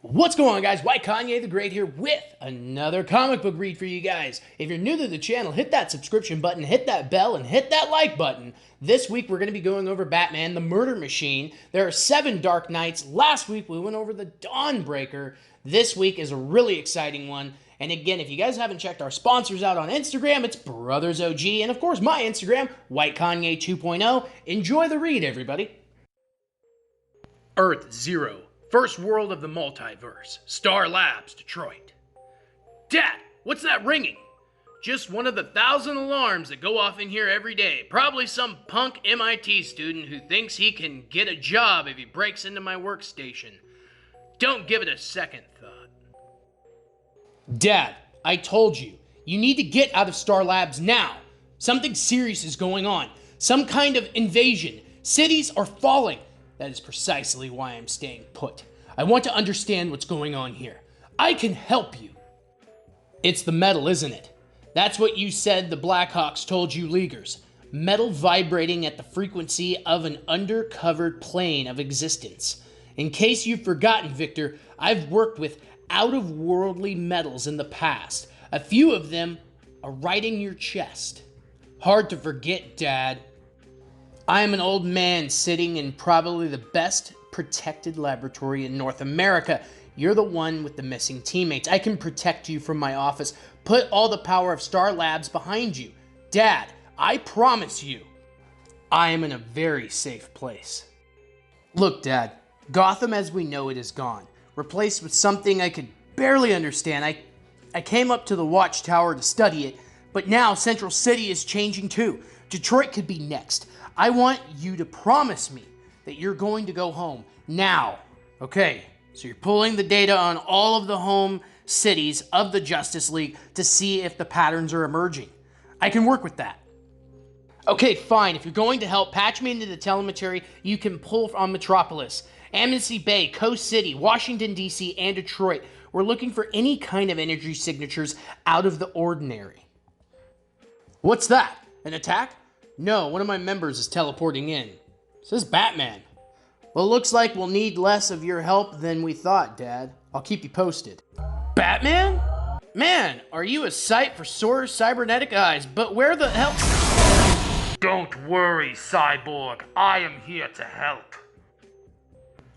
What's going on, guys? White Kanye the Great here with another comic book read for you guys. If you're new to the channel, hit that subscription button, hit that bell, and hit that like button. This week, we're going to be going over Batman, the Murder Machine. There are 7 Dark Knights. Last week, we went over the Dawnbreaker. This week is a really exciting one. And again, if you guys haven't checked our sponsors out on Instagram, it's Brothers OG, and of course, my Instagram, White Kanye 2.0. Enjoy the read, everybody. Earth Zero. First world of the multiverse. Star Labs, Detroit. Dad, what's that ringing? Just one of the 1,000 alarms that go off in here every day. Probably some punk MIT student who thinks he can get a job if he breaks into my workstation. Don't give it a second thought. Dad, I told you. You need to get out of Star Labs now. Something serious is going on. Some kind of invasion. Cities are falling. That is precisely why I'm staying put. I want to understand what's going on here. I can help you. It's the metal, isn't it? That's what you said the Blackhawks told you Leaguers. Metal vibrating at the frequency of an undercovered plane of existence. In case you've forgotten, Victor, I've worked with out-of-worldly metals in the past. A few of them are right in your chest. Hard to forget, Dad. I am an old man sitting in probably the best protected laboratory in North America. You're the one with the missing teammates. I can protect you from my office. Put all the power of Star Labs behind you. Dad, I promise you, I am in a very safe place. Look, Dad, Gotham as we know it is gone. Replaced with something I could barely understand. I came up to the Watchtower to study it, but now Central City is changing too. Detroit could be next. I want you to promise me that you're going to go home now. Okay, so you're pulling the data on all of the home cities of the Justice League to see if the patterns are emerging. I can work with that. Okay, fine. If you're going to help, patch me into the telemetry you can pull on Metropolis, Amnesty Bay, Coast City, Washington, D.C., and Detroit. We're looking for any kind of energy signatures out of the ordinary. What's that? An attack? No, one of my members is teleporting in. It says Batman. Well, looks like we'll need less of your help than we thought, Dad. I'll keep you posted. Batman? Man, are you a sight for sore cybernetic eyes, but where the hell... Don't worry, Cyborg. I am here to help.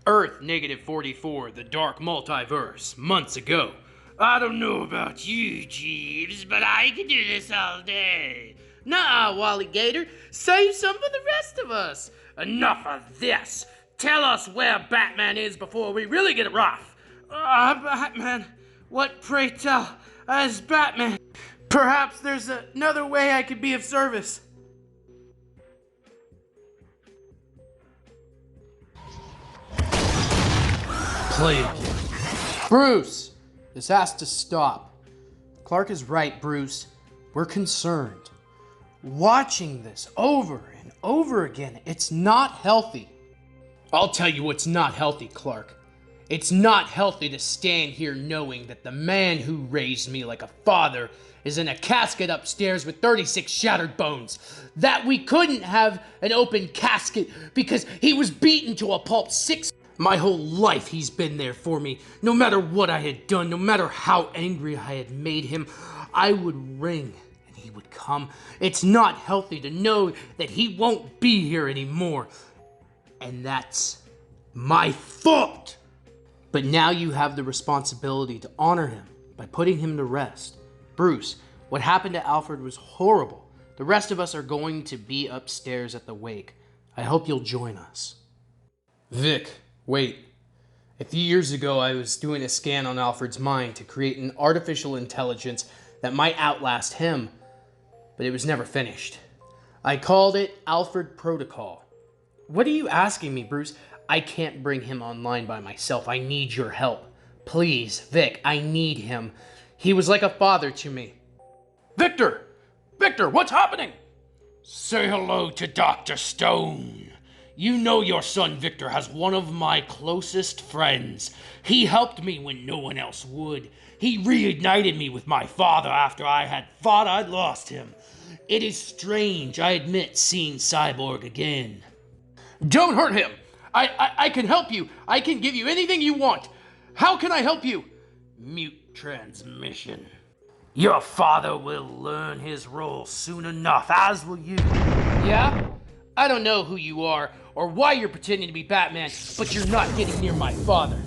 Earth -44, the dark multiverse, months ago. I don't know about you, Jeeves, but I can do this all day. Nuh-uh, Wally Gator. Save some for the rest of us. Enough of this. Tell us where Batman is before we really get rough. Batman. What, pray tell, is Batman? Perhaps there's another way I could be of service. Play again. Bruce, this has to stop. Clark is right, Bruce. We're concerned. Watching this over and over again, it's not healthy. I'll tell you what's not healthy, Clark. It's not healthy to stand here knowing that the man who raised me like a father is in a casket upstairs with 36 shattered bones. That we couldn't have an open casket because he was beaten to a pulp 6. My whole life he's been there for me. No matter what I had done, no matter how angry I had made him, I would ring. He would come. It's not healthy to know that he won't be here anymore. And that's my fault. But now you have the responsibility to honor him by putting him to rest. Bruce, what happened to Alfred was horrible. The rest of us are going to be upstairs at the wake. I hope you'll join us. Vic, wait. A few years ago, I was doing a scan on Alfred's mind to create an artificial intelligence that might outlast him. But it was never finished. I called it Alfred Protocol. What are you asking me, Bruce? I can't bring him online by myself. I need your help. Please, Vic, I need him. He was like a father to me. Victor! Victor, what's happening? Say hello to Dr. Stone. You know your son Victor has one of my closest friends. He helped me when no one else would. He reignited me with my father after I had thought I'd lost him. It is strange, I admit, seeing Cyborg again. Don't hurt him! I can help you. I can give you anything you want. How can I help you? Mute transmission. Your father will learn his role soon enough, as will you. Yeah? I don't know who you are or why you're pretending to be Batman, but you're not getting near my father.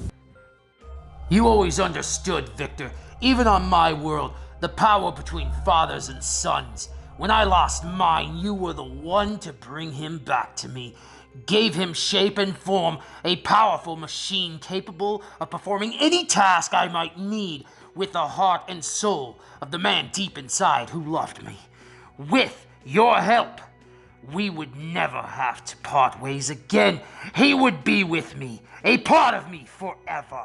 You always understood, Victor, even on my world, the power between fathers and sons. When I lost mine, you were the one to bring him back to me. Gave him shape and form, a powerful machine capable of performing any task I might need with the heart and soul of the man deep inside who loved me. With your help, we would never have to part ways again. He would be with me, a part of me forever.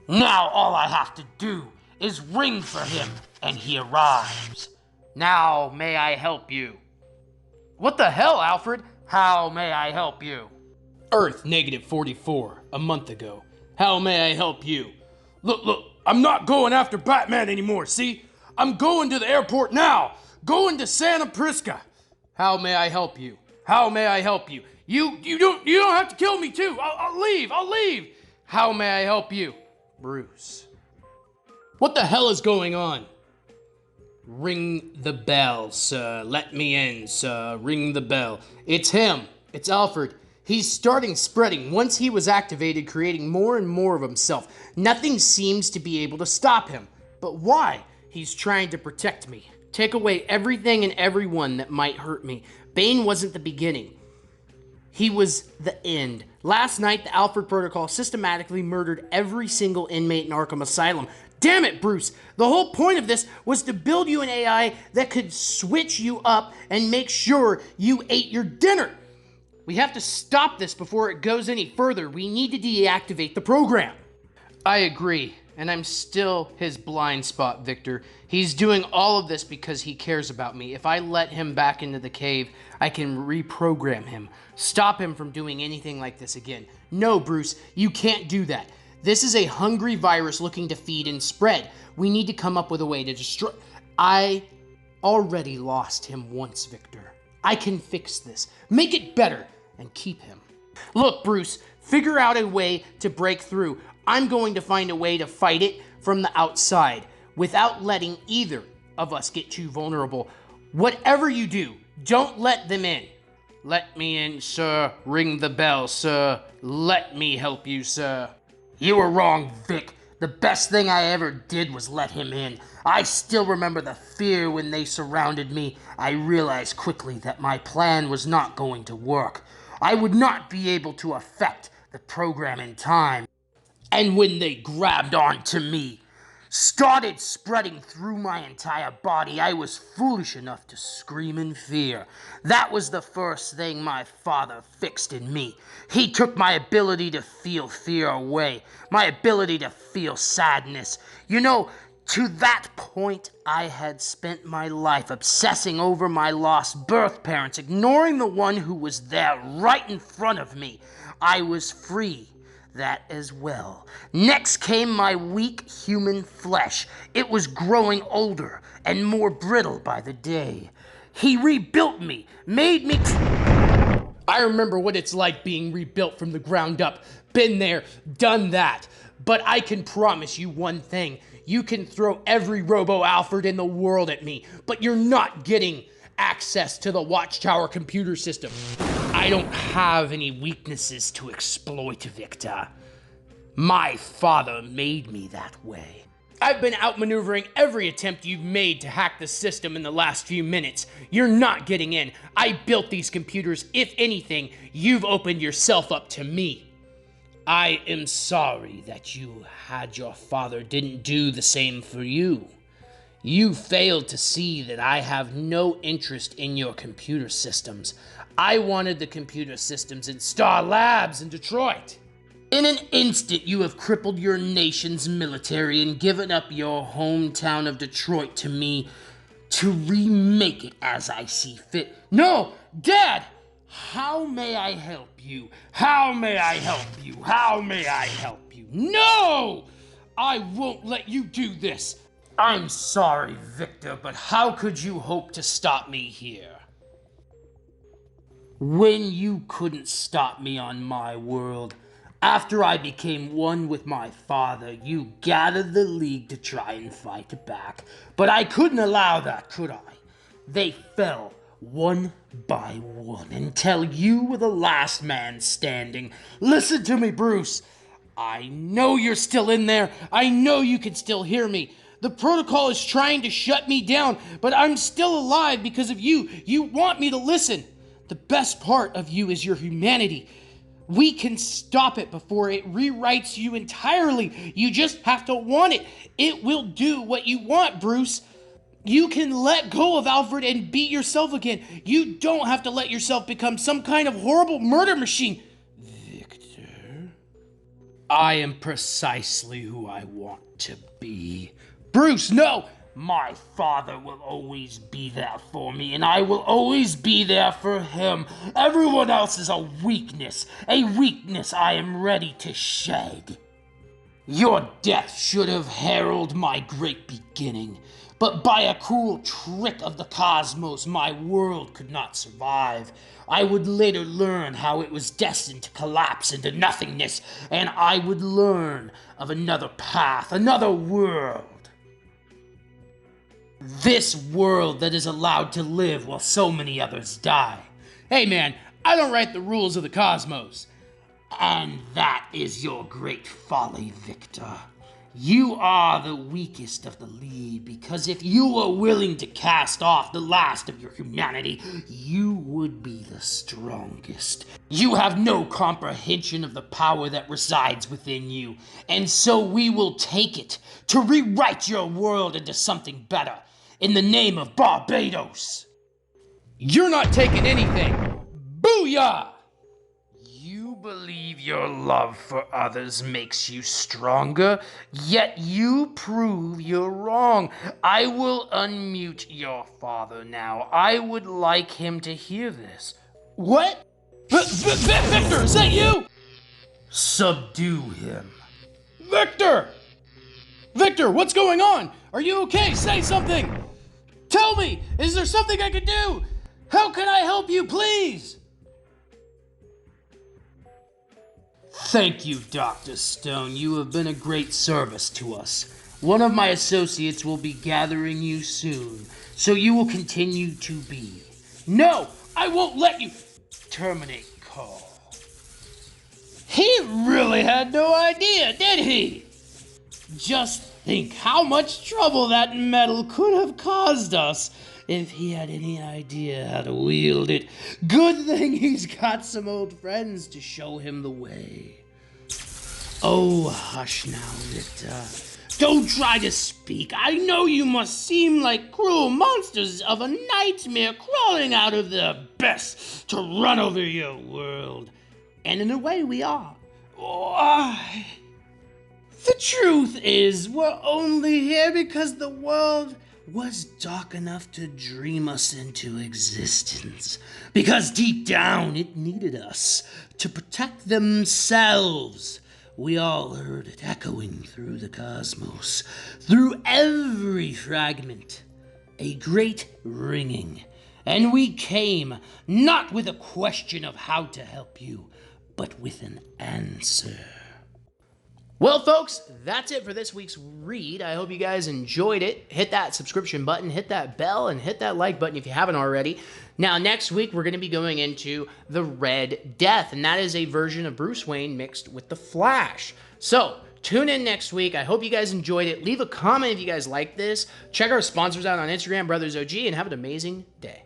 Now all I have to do is ring for him, and he arrives. Now may I help you? What the hell, Alfred? How may I help you? Earth -44, a month ago. How may I help you? Look, I'm not going after Batman anymore, see? I'm going to the airport now! Going to Santa Prisca! How may I help you? How may I help you? You don't have to kill me too! I'll leave! How may I help you? Bruce. What the hell is going on? Ring the bell, sir. Let me in, sir. Ring the bell. It's him. It's Alfred. He's starting spreading. Once he was activated, creating more and more of himself. Nothing seems to be able to stop him. But why? He's trying to protect me. Take away everything and everyone that might hurt me. Bane wasn't the beginning. He was the end. Last night, the Alfred Protocol systematically murdered every single inmate in Arkham Asylum. Damn it, Bruce! The whole point of this was to build you an AI that could switch you up and make sure you ate your dinner. We have to stop this before it goes any further. We need to deactivate the program. I agree, and I'm still his blind spot, Victor. He's doing all of this because he cares about me. If I let him back into the cave, I can reprogram him. Stop him from doing anything like this again. No, Bruce, you can't do that. This is a hungry virus looking to feed and spread. We need to come up with a way to destroy... I already lost him once, Victor. I can fix this, make it better, and keep him. Look, Bruce, figure out a way to break through. I'm going to find a way to fight it from the outside without letting either of us get too vulnerable. Whatever you do, don't let them in. Let me in, sir. Ring the bell, sir. Let me help you, sir. You were wrong, Vic. The best thing I ever did was let him in. I still remember the fear when they surrounded me. I realized quickly that my plan was not going to work. I would not be able to affect the program in time. And when they grabbed onto me, started spreading through my entire body, I was foolish enough to scream in fear. That was the first thing my father fixed in me. He took my ability to feel fear away, my ability to feel sadness. You know, to that point, I had spent my life obsessing over my lost birth parents, ignoring the one who was there right in front of me. I was free. That as well. Next came my weak human flesh. It was growing older and more brittle by the day. He rebuilt me, made me... I remember what it's like being rebuilt from the ground up. Been there, done that. But I can promise you one thing. You can throw every Robo-Alfred in the world at me, but you're not getting access to the Watchtower computer system. I don't have any weaknesses to exploit, Victor. My father made me that way. I've been outmaneuvering every attempt you've made to hack the system in the last few minutes. You're not getting in. I built these computers. If anything, you've opened yourself up to me. I am sorry that you had your father didn't do the same for you. You failed to see that I have no interest in your computer systems. I wanted the computer systems in Star Labs in Detroit. In an instant, you have crippled your nation's military and given up your hometown of Detroit to me to remake it as I see fit. No, Dad! How may I help you? How may I help you? How may I help you? No! I won't let you do this. I'm sorry, Victor, but how could you hope to stop me here? When you couldn't stop me on my world, After I became one with my father, you gathered the League to try and fight back. But I couldn't allow that, could I? They fell one by one until you were the last man standing. Listen to me, Bruce. I know you're still in there. I know you can still hear me. The protocol is trying to shut me down, but I'm still alive because of you. You want me to listen. The best part of you is your humanity. We can stop it before it rewrites you entirely. You just have to want it. It will do what you want, Bruce. You can let go of Alfred and be yourself again. You don't have to let yourself become some kind of horrible murder machine. Victor, I am precisely who I want to be. Bruce, no! My father will always be there for me, and I will always be there for him. Everyone else is a weakness I am ready to shed. Your death should have heralded my great beginning, but by a cruel trick of the cosmos, my world could not survive. I would later learn how it was destined to collapse into nothingness, and I would learn of another path, another world. This world that is allowed to live while so many others die. Hey man, I don't write the rules of the cosmos. And that is your great folly, Victor. You are the weakest of the League, because if you were willing to cast off the last of your humanity, you would be the strongest. You have no comprehension of the power that resides within you, and so we will take it to rewrite your world into something better, in the name of Barbados. You're not taking anything. Booyah! You believe your love for others makes you stronger, yet you prove you're wrong. I will unmute your father now. I would like him to hear this. What? Victor, is that you? Subdue him. Victor! Victor, what's going on? Are you okay? Say something! Tell me! Is there something I can do? How can I help you, please? Thank you, Dr. Stone. You have been a great service to us. One of my associates will be gathering you soon, so you will continue to be. No, I won't let you. Terminate call. He really had no idea, did he? Just think how much trouble that metal could have caused us if he had any idea how to wield it. Good thing he's got some old friends to show him the way. Oh, hush now, Victor. Don't try to speak. I know you must seem like cruel monsters of a nightmare crawling out of their abyss to run over your world. And in a way we are. Why? The truth is, we're only here because the world was dark enough to dream us into existence. Because deep down it needed us to protect themselves. We all heard it echoing through the cosmos, through every fragment, a great ringing. And we came, not with a question of how to help you, but with an answer. Well, folks, that's it for this week's read. I hope you guys enjoyed it. Hit that subscription button, hit that bell, and hit that like button if you haven't already. Now, next week, we're going to be going into The Red Death, and that is a version of Bruce Wayne mixed with The Flash. So, tune in next week. I hope you guys enjoyed it. Leave a comment if you guys like this. Check our sponsors out on Instagram, Brothers OG, and have an amazing day.